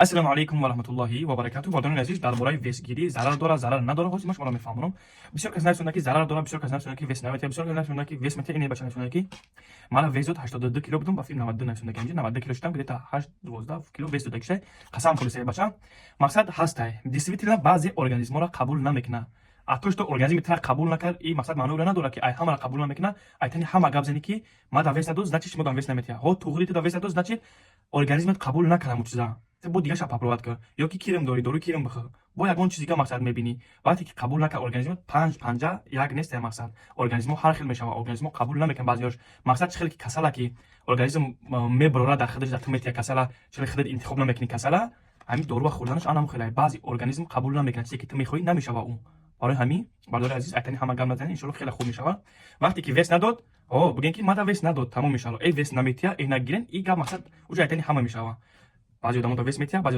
السلام علیکم و رحمت الله و برکاته. برداران عزیز، درباره ویسگیری ضرر داره ضرر نداره هستیم شما را میفهمونم. بسیار کس نمی‌دونه که ضرر داره، بسیار کس نمی‌دونه که ویس نمی‌تونه، بسیار کس نمی‌دونه که ویس می‌تونه. اینه بچه نمی‌دونه که من ویزود 82 کیلو بودم با فیلم 92 نمی‌دونه که 92 کیلو شدم که تا 8 12 کیلو ویس داده که قسم خورده بچه. مقصد هست دیسیپلینا بعضی ارگانیسم‌ها را قبول نمی‌کنه. اتوش تو ارگانیسم میتونه قبول نکرد. این مقصد معنی نداره که ای همه را قبول نمی‌کنه. ای تنی همه گپ زنی که ما دا ویس ندوز значит شما دا ویس نمی‌تونه. ها توغری تو دا ویس ندوز значит ارگانیسمت قبول نکنه اون چیزا. бо дига шапапроват кар ё ки кирм дорӣ дорӯи кирм бихӯр бо ягон чизи ка мақсад мебинӣ вақте ки қабул накард организмат панҷ панҷа як нест я мақсад организмо ҳар хел мешава организмо қабул намекунад баъзеёш мақсад чӣ хеле ки касала ки организм мебарора дар хидаш дар ту метия касала чӣ хеле интихоб намекунӣ касала ҳамин дорува хӯрданаш анам хеле баъзи организм қабул намекунад чизе ки ту мехоҳӣ намешава ун барои ҳамин бардори азиз айтани ҳама гап назанӣ иншоалло хеле хуб мешава вақте ки вес надод бигӯем ки мада вес надод тамом мешава вес наметия ина гирен и гап мақсад уҷа айтани ҳама мешава баъзи одамон да вес метия